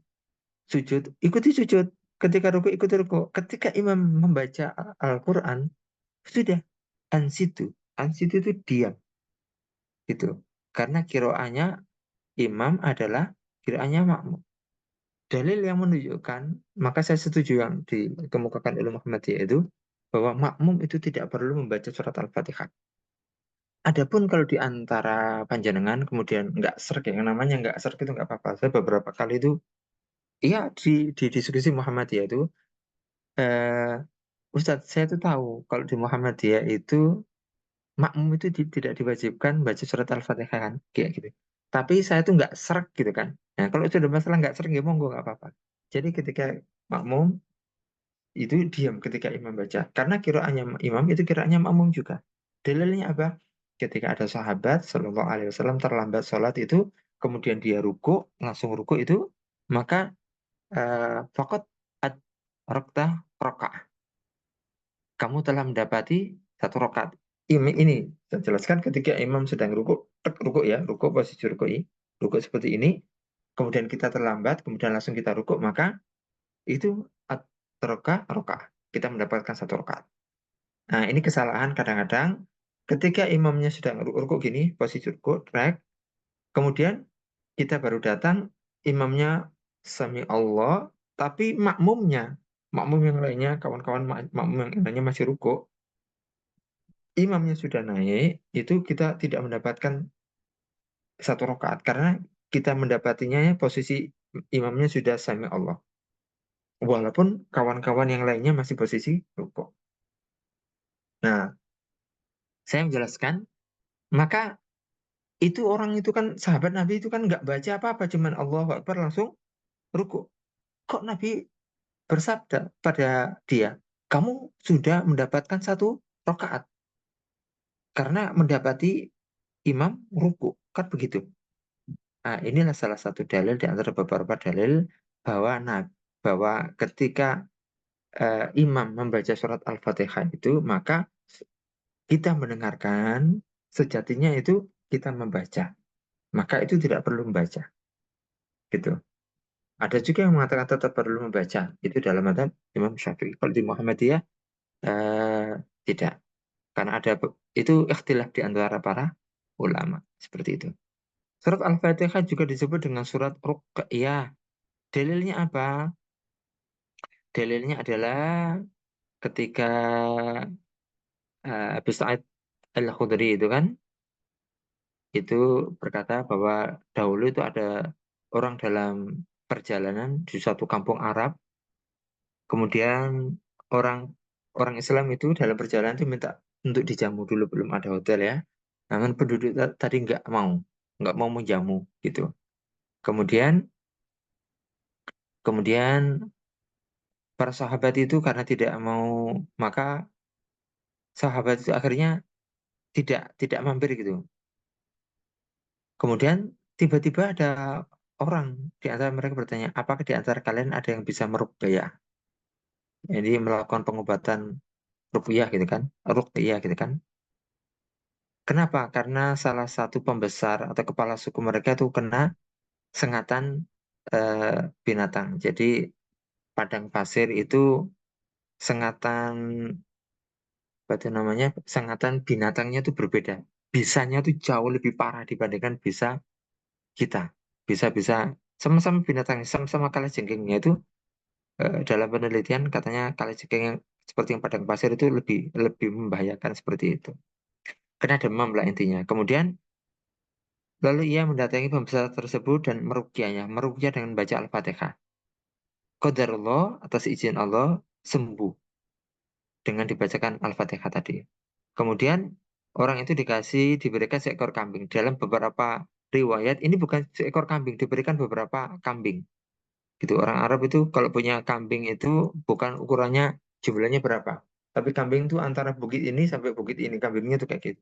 sujud, ikuti sujud. Ketika ruku, ikuti ruku. Ketika imam membaca Al-Quran, sudah. Ansitu. Ansitu itu diam. Gitu. Karena kiroahnya imam adalah kiroahnya makmum. Dalil yang menunjukkan, maka saya setuju yang dikemukakan oleh Muhammadiyah itu, bahwa makmum itu tidak perlu membaca surat Al-Fatihah. Adapun kalau di antara panjenengan kemudian nggak serg, yang namanya nggak serg itu nggak apa-apa. Saya beberapa kali itu, iya di diskusi Muhammadiyah itu, eh, Ustadz saya tuh tahu kalau di Muhammadiyah itu makmum itu tidak diwajibkan baca surat Al-Fatihah kan, kayak gitu. Tapi saya tuh nggak serg gitu kan. Nah kalau itu ada masalah nggak serg ya monggo nggak apa-apa. Jadi ketika makmum itu diam ketika imam baca. Karena kiraannya imam itu kiraannya makmum juga. Dalilnya apa? Ketika ada sahabat Shallallahu Alaihi Wasallam terlambat sholat itu, kemudian dia ruku, langsung ruku itu, maka fakot ad rokta rokaat. Kamu telah mendapati satu rokaat. Ini saya jelaskan ketika imam sedang ruku, ruku ya, ruku posisi ruku seperti ini, kemudian kita terlambat, kemudian langsung kita ruku, maka itu ad rokaat. Kita mendapatkan satu rokaat. Nah, ini kesalahan kadang-kadang ketika imamnya sedang ruku gini, posisi ruku, track, kemudian kita baru datang, imamnya sami Allah, tapi makmum yang lainnya, kawan-kawan makmum yang lainnya masih ruku, imamnya sudah naik, itu kita tidak mendapatkan satu rakaat karena kita mendapatinya posisi imamnya sudah sami Allah. Walaupun kawan-kawan yang lainnya masih posisi ruku. Nah, saya menjelaskan, maka itu orang itu kan sahabat Nabi itu kan nggak baca apa-apa, cuman Allahu Akbar langsung ruku. Kok Nabi bersabda pada dia, kamu sudah mendapatkan satu rakaat karena mendapati imam ruku, kan begitu. Nah, inilah salah satu dalil di antara beberapa dalil bahwa bahwa ketika imam membaca surat Al-Fatihah itu, maka kita mendengarkan sejatinya itu kita membaca, maka itu tidak perlu membaca, gitu. Ada juga yang mengatakan tetap perlu membaca. Itu dalam madzhab Imam Syafi'i. Kalau di Muhammadiyah eh, tidak. Karena itu ikhtilaf di antara para ulama. Seperti itu. Surat Al-Fatihah juga disebut dengan surat Ruqyah. Dalilnya apa? Dalilnya adalah ketika Abu Sa'id Al-Khudri itu kan, itu berkata bahwa dahulu itu ada orang dalam perjalanan di suatu kampung Arab. Kemudian orang orang Islam itu dalam perjalanan itu minta untuk dijamu dulu, belum ada hotel ya. Namun penduduk tadi nggak mau menjamu gitu. Kemudian kemudian para sahabat itu karena tidak mau, maka sahabat itu akhirnya tidak mampir gitu. Kemudian tiba-tiba ada orang di antara mereka bertanya, apakah di antara kalian ada yang bisa meruqyah? Jadi melakukan pengobatan ruqyah gitu kan, ruqyah gitu kan. Kenapa? Karena salah satu pembesar atau kepala suku mereka itu kena sengatan eh, binatang. Jadi padang pasir itu sengatan, apa itu namanya? Sengatan binatangnya itu berbeda. Bisanya itu jauh lebih parah dibandingkan bisa kita. Bisa-bisa sama-sama binatang, sama-sama kalajengkingnya itu dalam penelitian katanya kalecek yang seperti yang padang pasir itu lebih lebih membahayakan seperti itu. Kena demam lah intinya. Kemudian lalu ia mendatangi pembesar tersebut dan meruqyahnya, meruqyah dengan baca Al-Fatihah. Qadarullah atas izin Allah sembuh dengan dibacakan Al-Fatihah tadi. Kemudian orang itu diberikan seekor kambing. Dalam beberapa riwayat ini bukan seekor kambing, diberikan beberapa kambing. Gitu. Orang Arab itu kalau punya kambing itu bukan ukurannya jumlahnya berapa. Tapi kambing itu antara bukit ini sampai bukit ini. Kambingnya tuh kayak gitu.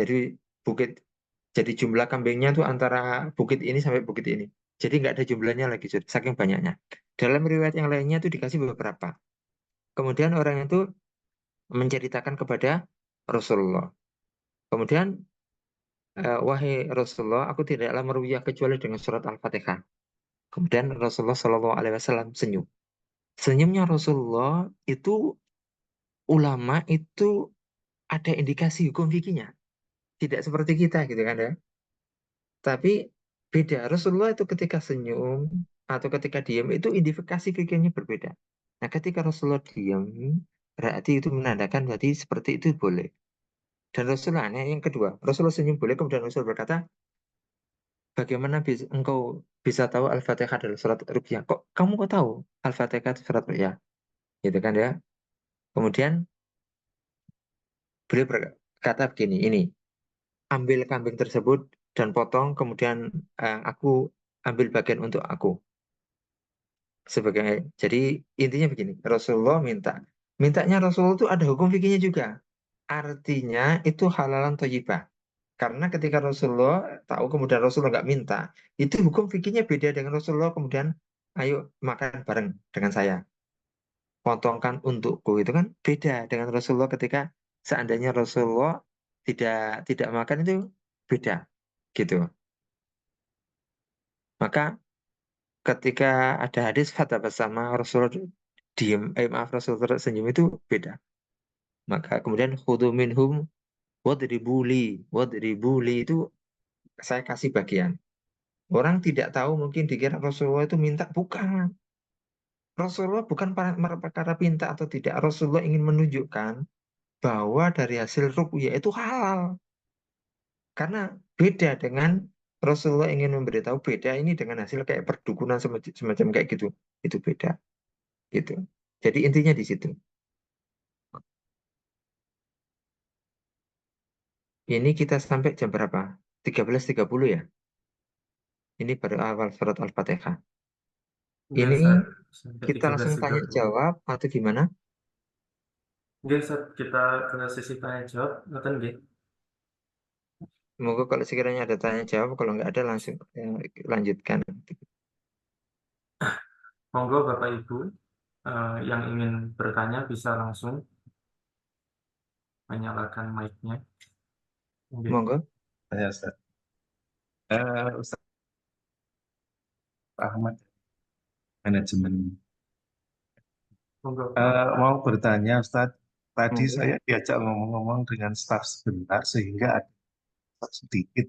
Jadi bukit jadi jumlah kambingnya tuh antara bukit ini sampai bukit ini. Jadi nggak ada jumlahnya lagi, saking banyaknya. Dalam riwayat yang lainnya itu dikasih beberapa. Kemudian orang itu menceritakan kepada Rasulullah. Kemudian, wahai Rasulullah, aku tidaklah meruqyah kecuali dengan surat Al-Fatihah. Kemudian Rasulullah Shallallahu Alaihi Wasallam senyum. Senyumnya Rasulullah itu ulama itu ada indikasi hukum fikihnya. Tidak seperti kita gitu kan ya. Tapi beda. Rasulullah itu ketika senyum atau ketika diam itu indikasi fikihnya berbeda. Nah, ketika Rasulullah diam, berarti itu menandakan berarti seperti itu boleh. Dan Rasulullah yang kedua, Rasulullah senyum boleh, kemudian Rasul berkata, bagaimana engkau bisa tahu Al-Fatihah adalah surat Ruqyah? Kok kamu kok tahu Al-Fatihah itu surat Ruqyah? Gitu kan ya. Kemudian beliau berkata begini, ini, ambil kambing tersebut dan potong, kemudian aku ambil bagian untuk aku. Jadi intinya begini, Rasulullah mintanya Rasulullah itu ada hukum fikihnya juga. Artinya itu halalan thayyibah. Karena ketika Rasulullah tahu kemudian Rasulullah nggak minta, itu hukum fikihnya beda dengan Rasulullah kemudian ayo makan bareng dengan saya, potongkan untukku itu kan beda dengan Rasulullah ketika seandainya Rasulullah tidak makan itu beda gitu. Maka ketika ada hadis kata bersama Rasulullah diem, maaf Rasulullah tersenyum itu beda. Maka kemudian khudu minhum wadribuli itu saya kasih bagian. Orang tidak tahu mungkin dikira Rasulullah itu minta, bukan. Rasulullah bukan perkara minta atau tidak. Rasulullah ingin menunjukkan bahwa dari hasil ruqyah itu halal. Karena beda dengan Rasulullah ingin memberitahu beda ini dengan hasil kayak perdukunan semacam, semacam kayak gitu. Itu beda gitu. Jadi intinya di situ. Ini kita sampai jam berapa? 13.30 ya. Ini baru awal surat Al-Fatihah. Enggak, Ini Ustaz. Sampai kita langsung tanya 13.30. jawab atau gimana? Enggak, Ustaz. Kita ke sesi tanya jawab. Nonton nggih? Semoga kalau sekiranya ada tanya jawab, kalau nggak ada langsung lanjutkan. Monggo Bapak Ibu yang ingin bertanya bisa langsung menyalakan mic-nya. Nggih. Monggo. Saya Ustaz. Ustaz Ahmad, manajemen. Monggo. Mau bertanya Ustaz, tadi Monggo. saya diajak ngomong-ngomong dengan staf sebentar sehingga ada sedikit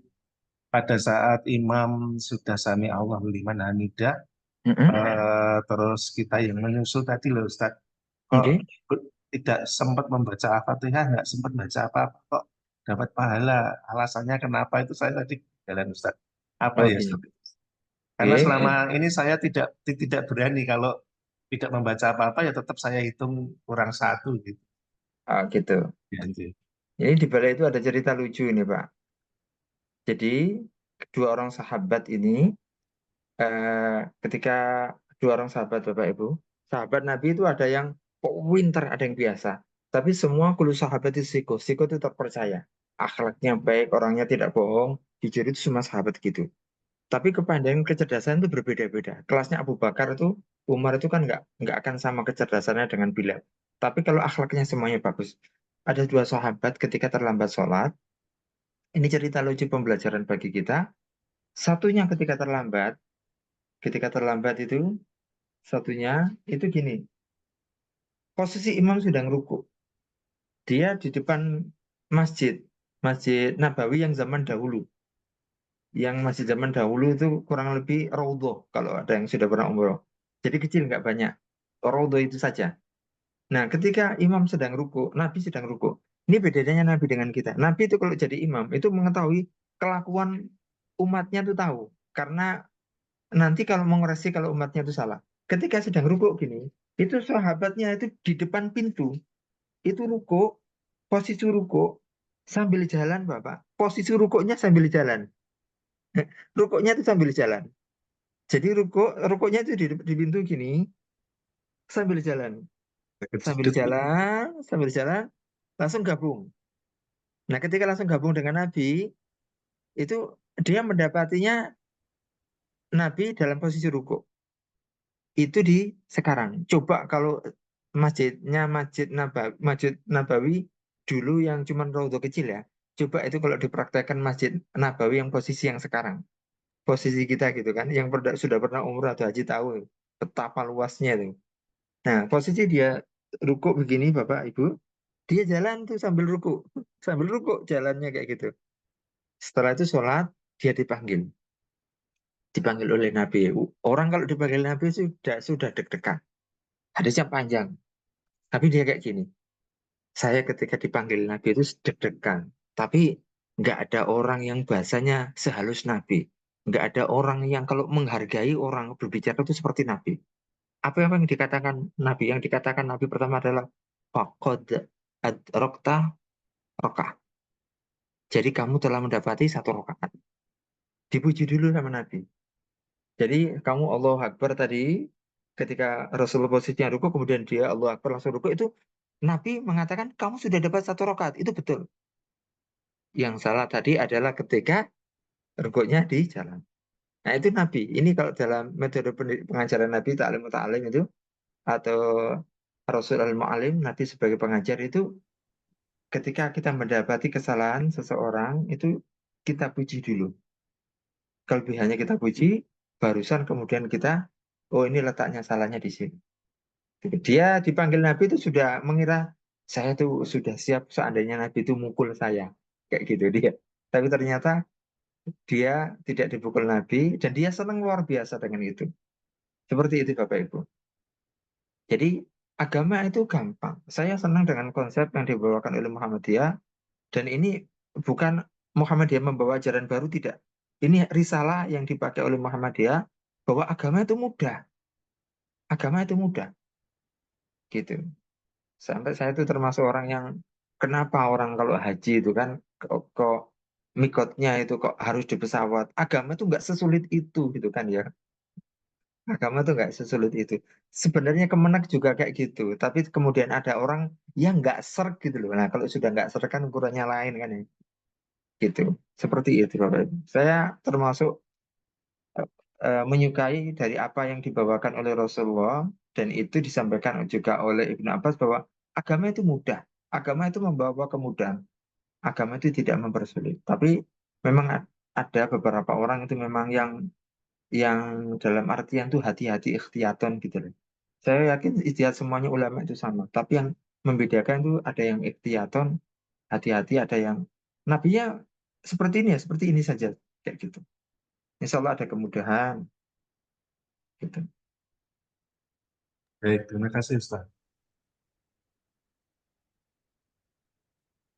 pada saat imam sudah sami Allahu liman hamidah, Mm-mm. terus kita yang menyusul tadi loh Ustaz, kok Oke. tidak sempat membaca Al-Fatihah, nggak sempat baca apa-apa, kok dapat pahala. Alasannya kenapa itu saya tadi jalan Ustaz. Apa Oh ya gini. Ustaz? Karena selama Oke. ini saya tidak berani kalau tidak membaca apa-apa ya tetap saya hitung kurang satu gitu. Ah, gitu. Ya, gitu. Ini di balik itu ada cerita lucu ini, Pak. Jadi, kedua orang sahabat ini, ketika dua orang sahabat, Bapak Ibu, sahabat Nabi itu ada yang pinter, ada yang biasa. Tapi semua kulo sahabat itu siko. Siko itu terpercaya. Akhlaknya baik, orangnya tidak bohong. Jujur itu semua sahabat gitu. Tapi kepandaian kecerdasan itu berbeda-beda. Kelasnya Abu Bakar itu, Umar itu kan nggak akan sama kecerdasannya dengan Bilal. Tapi kalau akhlaknya semuanya bagus. Ada dua sahabat ketika terlambat sholat. Ini cerita lucu pembelajaran bagi kita. Satunya ketika terlambat itu, satunya itu gini. Posisi imam sedang ruku. Dia di depan masjid, Masjid Nabawi yang zaman dahulu. Yang masjid zaman dahulu itu kurang lebih raudhah kalau ada yang sudah pernah umroh. Jadi kecil nggak banyak. Raudhah itu saja. Nah, ketika imam sedang ruku, Nabi sedang ruku. Ini bedanya Nabi dengan kita. Nabi itu kalau jadi imam itu mengetahui kelakuan umatnya itu tahu. Karena nanti kalau mengoreksi kalau umatnya itu salah. Ketika sedang ruku gini, itu sahabatnya itu di depan pintu. Itu ruku, posisi ruku sambil jalan, Bapak. Posisi rukuknya sambil jalan. Rukuknya itu sambil jalan. Jadi rukuknya itu di pintu gini sambil jalan. Sakit Sambil sudut gitu. jalan, sambil jalan, langsung gabung. Nah, ketika langsung gabung dengan Nabi, itu dia mendapatinya Nabi dalam posisi ruku. Itu di sekarang. Coba kalau Masjid Nabawi dulu yang cuma raudhah kecil ya. Coba itu kalau dipraktekkan Masjid Nabawi yang posisi yang sekarang. Posisi kita gitu kan, yang sudah pernah umrah atau haji tahu betapa luasnya itu. Nah, posisi dia ruku begini Bapak Ibu, dia jalan tuh sambil ruku. Sambil ruku jalannya kayak gitu. Setelah itu sholat, dia dipanggil. Dipanggil oleh Nabi. Orang kalau dipanggil Nabi sudah deg-degan. Hadisnya panjang. Tapi dia kayak gini. Saya ketika dipanggil Nabi itu deg-degan. Tapi nggak ada orang yang bahasanya sehalus Nabi. Nggak ada orang yang kalau menghargai orang berbicara itu seperti Nabi. Apa yang dikatakan Nabi? Yang dikatakan Nabi pertama adalah faqad adrakta rakaat. Jadi kamu telah mendapati satu rakaat. Dipuji dulu sama Nabi. Jadi kamu Allah Akbar tadi ketika Rasulullah posisinya ruku kemudian dia Allah Akbar langsung ruku itu Nabi mengatakan kamu sudah dapat satu rakaat. Itu betul. Yang salah tadi adalah ketika rukuknya di jalan. Nah itu Nabi. Ini kalau dalam metode pengajaran Nabi ta'lim ta'alim itu atau Rasul al-Mu'alim Nabi sebagai pengajar itu ketika kita mendapati kesalahan seseorang itu kita puji dulu. Kelebihannya kita puji, barusan kemudian kita, oh ini letaknya salahnya di sini. Dia dipanggil Nabi itu sudah mengira saya tuh sudah siap seandainya Nabi itu mukul saya. Kayak gitu dia. Tapi ternyata dia tidak dipukul Nabi dan dia senang luar biasa dengan itu. Seperti itu Bapak Ibu. Jadi agama itu gampang. Saya senang dengan konsep yang dibawakan oleh Muhammadiyah dan ini bukan Muhammadiyah membawa ajaran baru tidak. Ini risalah yang dipakai oleh Muhammadiyah bahwa agama itu mudah. Agama itu mudah gitu. Sampai saya itu termasuk orang yang kenapa orang kalau haji itu kan kok mikotnya itu kok harus di pesawat. Agama itu nggak sesulit itu gitu kan ya. Agama itu nggak sesulit itu. Sebenarnya Kemenak juga kayak gitu. Tapi kemudian ada orang yang nggak serg gitu loh. Nah kalau sudah nggak serg kan ukurannya lain kan ya. Gitu. Seperti itu Bapak Ibu. Saya termasuk menyukai dari apa yang dibawakan oleh Rasulullah dan itu disampaikan juga oleh Ibnu Abbas bahwa agama itu mudah. Agama itu membawa kemudahan. Agama itu tidak mempersulit. Tapi memang ada beberapa orang itu memang yang dalam artian tuh hati-hati ikhtiyaton gitu loh. Saya yakin ijtihad semuanya ulama itu sama. Tapi yang membedakan itu ada yang ikhtiyaton, hati-hati, ada yang nabinya seperti ini ya, seperti ini saja kayak gitu. Insya Allah ada kemudahan gitu. Baik, terima kasih Ustaz.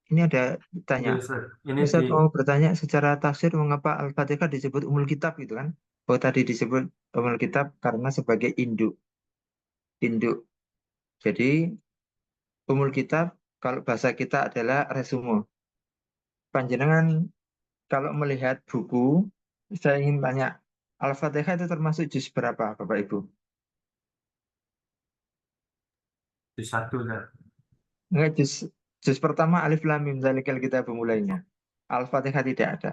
Ini ada tanya. Iya, Ustaz. Ini Ustaz mau bertanya secara tafsir mengapa Al-Fatihah disebut Ummul Kitab gitu kan? Oh tadi disebut Ummul Kitab karena sebagai induk. Induk. Jadi Ummul Kitab kalau bahasa kita adalah resume. Panjenengan kalau melihat buku, saya ingin tanya, Al-Fatihah itu termasuk juz berapa Bapak Ibu? di satu, Ustaz. Enggak, juz pertama Alif Lam Mim Zalikal Kitab mulainya. Al-Fatihah tidak ada.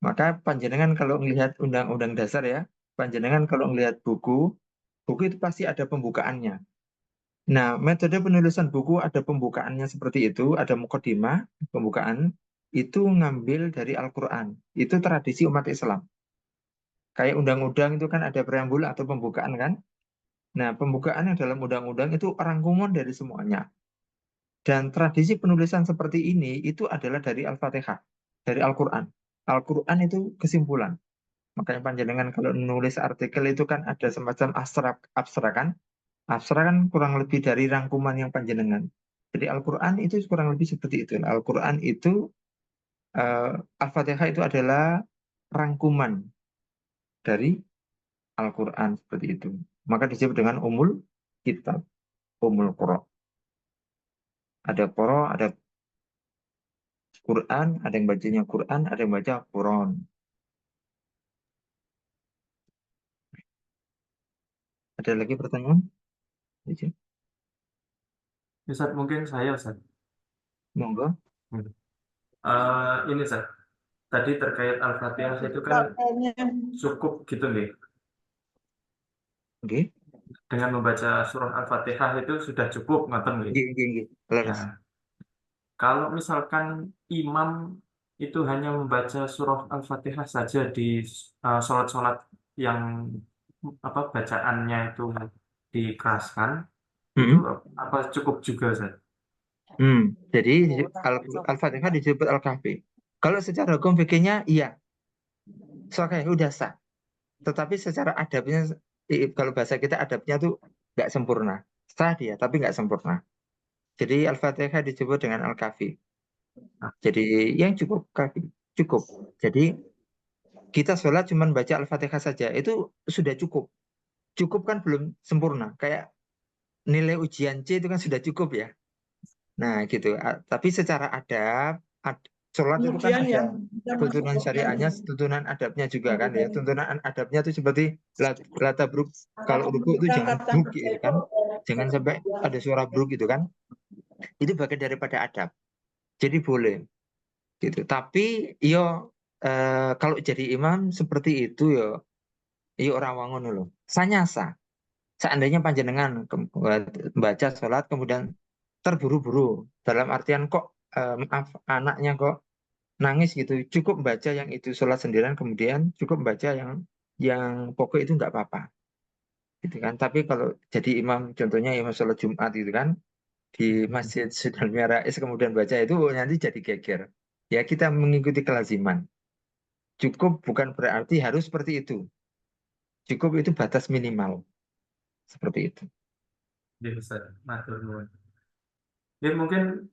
Maka panjenengan kalau melihat undang-undang dasar ya, panjenengan kalau melihat buku, buku itu pasti ada pembukaannya. Nah, metode penulisan buku ada pembukaannya seperti itu, ada mukadimah, pembukaan, itu ngambil dari Al-Quran. Itu tradisi umat Islam. Kayak undang-undang itu kan ada preambul atau pembukaan kan? Nah, pembukaan yang dalam undang-undang itu rangkuman dari semuanya. Dan tradisi penulisan seperti ini itu adalah dari Al-Fatihah, dari Al-Quran. Al-Quran itu kesimpulan. Makanya panjenengan kalau nulis artikel itu kan ada semacam abstrak kan? Abstrak kan kurang lebih dari rangkuman yang panjenengan. Jadi Al-Quran itu kurang lebih seperti itu. Al-Quran itu Al-Fatihah itu adalah rangkuman dari Al-Quran seperti itu. Maka disebut dengan umul kitab, umul Qur'an. Ada Qur'an, ada Quran, ada yang bacanya Quran, ada yang baca Quran. Ada lagi pertanyaan? Izin. Ustaz, mungkin saya, Ustaz. Monggo. Ini, Ustaz. Tadi terkait Al-Fatihah itu kan cukup gitu nih. Oke. Dengan membaca surah Al-Fatihah itu sudah cukup, ngoten nih. Nggih. Leres. Nah, kalau misalkan imam itu hanya membaca surah Al-Fatihah saja di sholat-sholat yang bacaannya itu dikeraskan, itu apa cukup juga, Ustaz? Jadi Al-Fatihah disebut Al-Kahfi. Kalau secara hukum fikihnya iya. Oke, udah sah. Tetapi secara adabnya, kalau bahasa kita adabnya tuh nggak sempurna. Sah dia, tapi nggak sempurna. Jadi Al-Fatihah disebut dengan Al-Kahfi. Jadi yang cukup kafi, cukup. Jadi kita sholat cuma baca Al-Fatihah saja, itu sudah cukup. Cukup kan belum sempurna. Kayak nilai ujian C itu kan sudah cukup ya. Nah gitu. Tapi secara adab, sholat itu kan ada tuntunan syariahnya, tuntunan adabnya juga kan ya. Tuntunan adabnya itu seperti lata bruk. Kalau ruku itu jangan bruk gitu kan. Jangan sampai ada suara bruk gitu kan. Itu bagian daripada adab. Jadi boleh gitu. Tapi yo kalau jadi imam seperti itu yo, yo orang wangun loh. Sanyasa. Seandainya panjenengan baca sholat kemudian terburu-buru dalam artian kok maaf anaknya kok nangis gitu, cukup baca yang itu sholat sendirian kemudian cukup baca yang pokok itu nggak apa-apa gitu kan. Tapi kalau jadi imam contohnya imam sholat Jumat gitu kan di Masjid Sunan Rais kemudian baca itu nanti jadi geger. Ya kita mengikuti kelaziman. Cukup bukan berarti harus seperti itu. Cukup itu batas minimal. Seperti itu. Jadi, Ustaz, matur nuwun. Ya, mungkin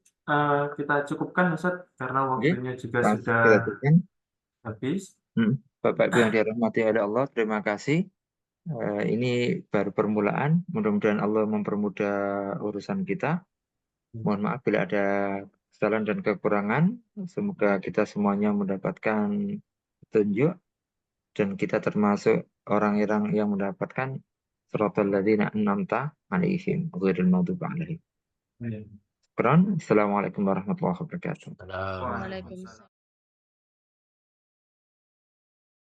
kita cukupkan, Ustaz, karena Oke, waktunya juga pas sudah kita tutup. habis. Bapak Ibu yang dirahmati oleh Allah, terima kasih. Ini baru permulaan. Mudah-mudahan Allah mempermudah urusan kita. Mohon maaf bila ada kesalahan dan kekurangan. Semoga kita semuanya mendapatkan petunjuk dan kita termasuk orang-orang yang mendapatkan siratal ladzina an'amta 'alaihim ghairil maghdubi 'alaihim. Amin. Assalamualaikum warahmatullahi wabarakatuh. Waalaikumsalam.